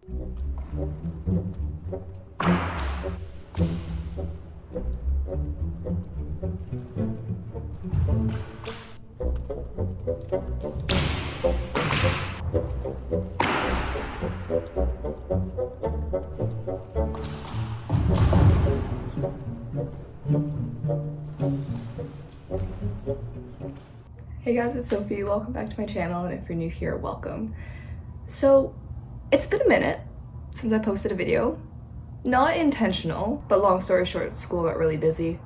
Hey guys, it's Sophie. Welcome back to my channel, and if you're new here, welcome. So, it's been a minute since I posted a video. Not intentional, but long story short, school got really busy.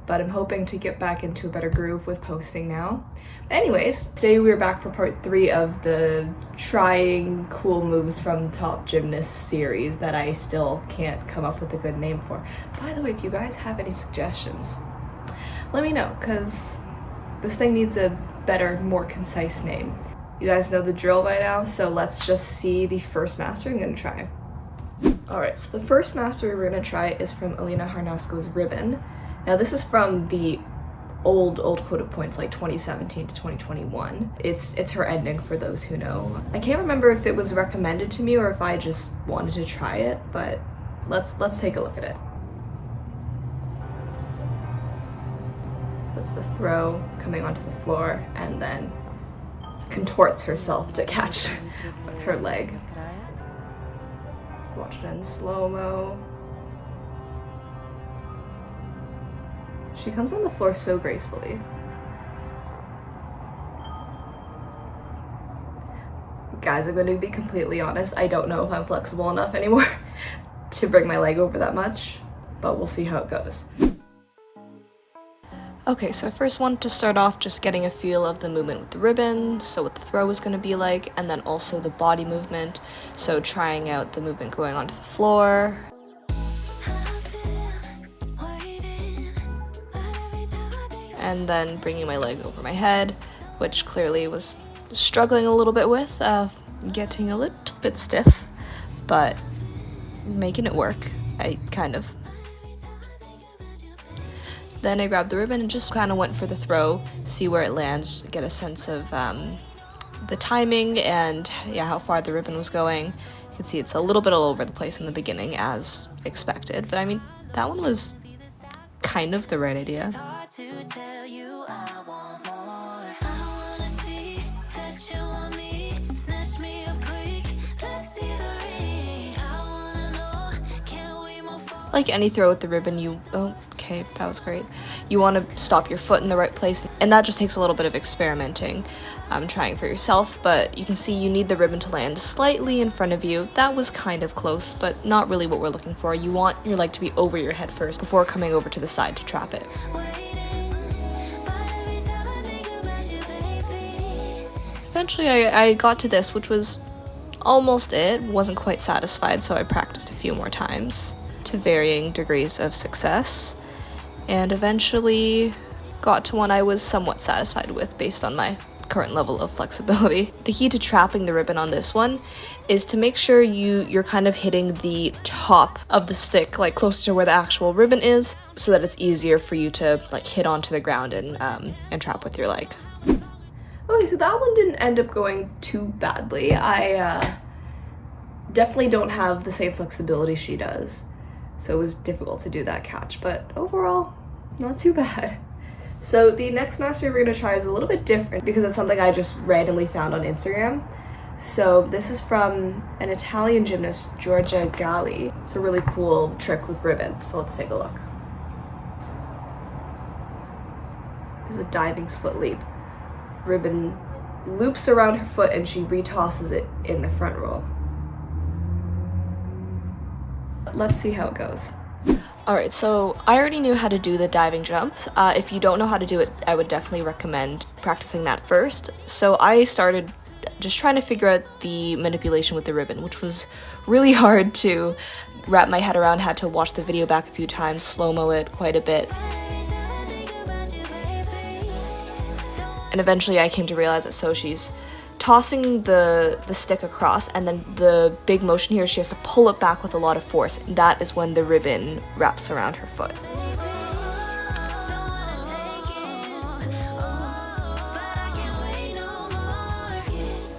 But I'm hoping to get back into a better groove with posting now. But anyways, today we're back for part 3 of the trying cool moves from Top Gymnasts series that I still can't come up with a good name for. By the way, if you guys have any suggestions, let me know, because this thing needs a better, more concise name. You guys know the drill by now, so let's just see the first master I'm gonna try. Alright, so the first master we're gonna try is from Alina Harnasko's Ribbon. Now this is from the old code of points, like 2017 to 2021. It's her ending, for those who know. I can't remember if it was recommended to me or if I just wanted to try it, but let's take a look at it. That's the throw coming onto the floor and then contorts herself to catch with her leg. Let's watch it in slow-mo. She comes on the floor so gracefully. Guys, I'm going to be completely honest. I don't know if I'm flexible enough anymore to bring my leg over that much, but we'll see how it goes. Okay, so I first wanted to start off just getting a feel of the movement with the ribbon, so what the throw was going to be like, and then also the body movement, so trying out the movement going onto the floor. And then bringing my leg over my head, which clearly was struggling a little bit with, getting a little bit stiff, but making it work, Then I grabbed the ribbon and just kind of went for the throw, see where it lands, get a sense of the timing and how far the ribbon was going. You can see it's a little bit all over the place in the beginning, as expected, but I mean, that one was kind of the right idea. Like any throw with the ribbon, okay, that was great. You want to stop your foot in the right place, and that just takes a little bit of experimenting, trying for yourself, but you can see you need the ribbon to land slightly in front of you. That was kind of close, but not really what we're looking for. You want your leg to be over your head first before coming over to the side to trap it. Eventually I got to this, which was almost it. Wasn't quite satisfied, so I practiced a few more times to varying degrees of success, and eventually got to one I was somewhat satisfied with based on my current level of flexibility. The key to trapping the ribbon on this one is to make sure you're kind of hitting the top of the stick, like closer to where the actual ribbon is, so that it's easier for you to like hit onto the ground and trap with your leg. Okay, so that one didn't end up going too badly. I definitely don't have the same flexibility she does, so it was difficult to do that catch, but overall, not too bad. So the next master we're going to try is a little bit different because it's something I just randomly found on Instagram. So this is from an Italian gymnast, Giorgia Galli. It's a really cool trick with ribbon, so let's take a look. It's a diving split leap. Ribbon loops around her foot and she retosses it in the front roll. Let's see how it goes. Alright, so I already knew how to do the diving jumps. If you don't know how to do it, I would definitely recommend practicing that first. So I started just trying to figure out the manipulation with the ribbon, which was really hard to wrap my head around. Had to watch the video back a few times, slow-mo it quite a bit. And eventually I came to realize that so she's tossing the stick across, and then the big motion here, she has to pull it back with a lot of force. That is when the ribbon wraps around her foot.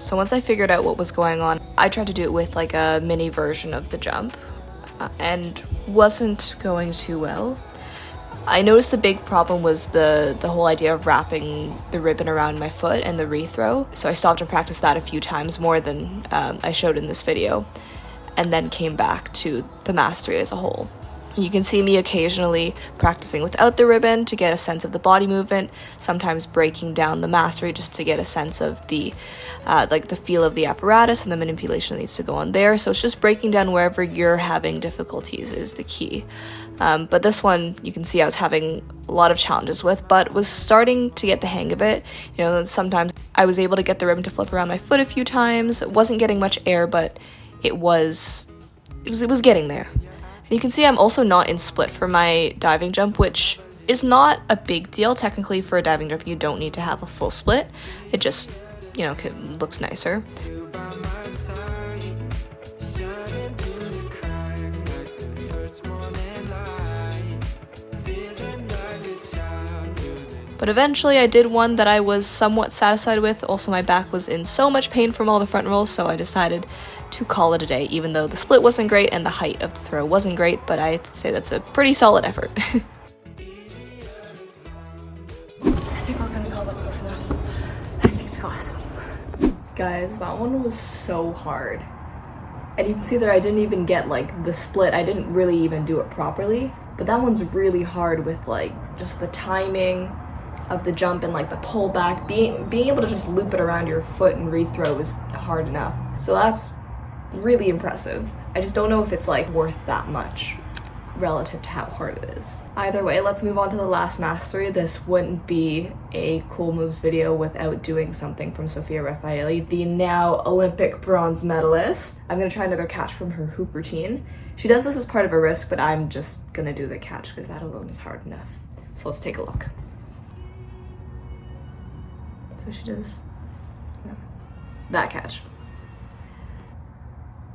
So once I figured out what was going on, I tried to do it with like a mini version of the jump and wasn't going too well. I noticed the big problem was the whole idea of wrapping the ribbon around my foot and the rethrow. So I stopped and practiced that a few times, more than I showed in this video, and then came back to the mastery as a whole. You can see me occasionally practicing without the ribbon to get a sense of the body movement, sometimes breaking down the mastery just to get a sense of the like the feel of the apparatus and the manipulation that needs to go on there. So it's just breaking down wherever you're having difficulties is the key. But this one, you can see I was having a lot of challenges with, but was starting to get the hang of it. You know, sometimes I was able to get the ribbon to flip around my foot a few times. It wasn't getting much air, but it was getting there. You can see I'm also not in split for my diving jump, which is not a big deal. Technically, for a diving jump, you don't need to have a full split. It just, you know, looks nicer. But eventually I did one that I was somewhat satisfied with. Also, my back was in so much pain from all the front rolls, so I decided to call it a day, even though the split wasn't great and the height of the throw wasn't great, but I'd say that's a pretty solid effort. I think we're gonna call that close enough. I have to take class. Guys, that one was so hard. And you can see that I didn't even get like the split. I didn't really even do it properly. But that one's really hard with like just the timing of the jump and like the pullback. Being able to just loop it around your foot and rethrow is hard enough. So that's really impressive. I just don't know if it's like worth that much relative to how hard it is. Either way, let's move on to the last mastery. This wouldn't be a cool moves video without doing something from Sofia Raffaeli, the now Olympic bronze medalist. I'm gonna try another catch from her hoop routine. She does this as part of a risk, but I'm just gonna do the catch because that alone is hard enough. So let's take a look. So she does that catch.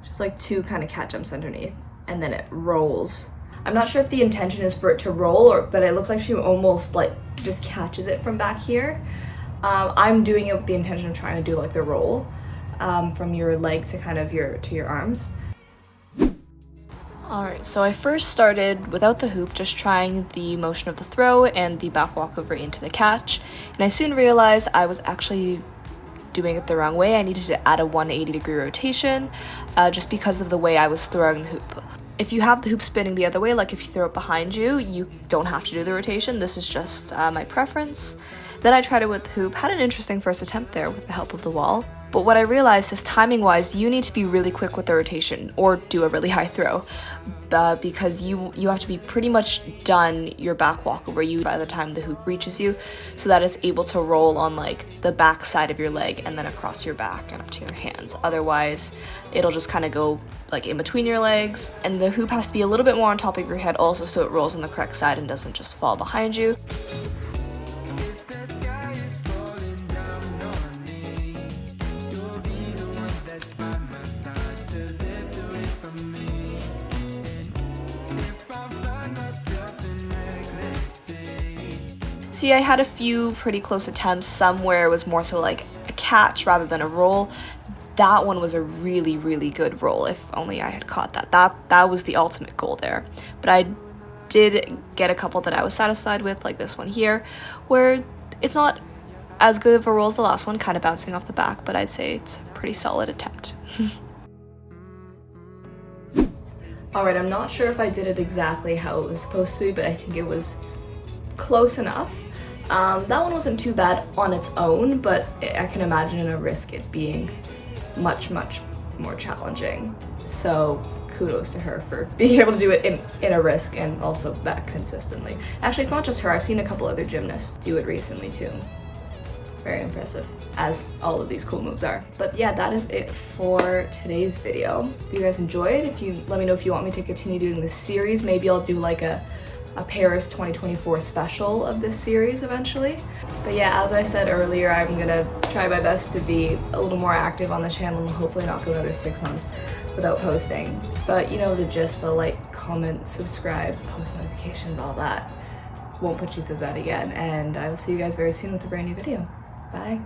Just like two kind of cat jumps underneath, and then it rolls. I'm not sure if the intention is for it to roll, but it looks like she almost like just catches it from back here. I'm doing it with the intention of trying to do like the roll from your leg to kind of your arms. Alright, so I first started without the hoop, just trying the motion of the throw and the back walkover into the catch, and I soon realized I was actually doing it the wrong way. I needed to add a 180-degree rotation just because of the way I was throwing the hoop. If you have the hoop spinning the other way, like if you throw it behind you, you don't have to do the rotation. This is just my preference. Then I tried it with the hoop, had an interesting first attempt there with the help of the wall. But what I realized is timing-wise, you need to be really quick with the rotation or do a really high throw because you have to be pretty much done your back walkover by the time the hoop reaches you, so that it's able to roll on like the back side of your leg and then across your back and up to your hands. Otherwise, it'll just kind of go like in between your legs, and the hoop has to be a little bit more on top of your head also so it rolls on the correct side and doesn't just fall behind you. See, I had a few pretty close attempts, some where it was more so like a catch rather than a roll. That one was a really, really good roll, if only I had caught that. That was the ultimate goal there. But I did get a couple that I was satisfied with, like this one here, where it's not as good of a roll as the last one, kind of bouncing off the back, but I'd say it's a pretty solid attempt. Alright, I'm not sure if I did it exactly how it was supposed to be, but I think it was close enough. That one wasn't too bad on its own, but I can imagine in a risk it being much, much more challenging. So kudos to her for being able to do it in a risk and also that consistently. Actually, it's not just her. I've seen a couple other gymnasts do it recently too. Very impressive, as all of these cool moves are. But yeah, that is it for today's video. If you guys enjoyed, let me know if you want me to continue doing this series. Maybe I'll do like a Paris 2024 special of this series eventually. But yeah, as I said earlier, I'm gonna try my best to be a little more active on the channel and hopefully not go another 6 months without posting. But you know the gist, the like, comment, subscribe, post notifications, all that won't put you through that again. And I will see you guys very soon with a brand new video. Bye.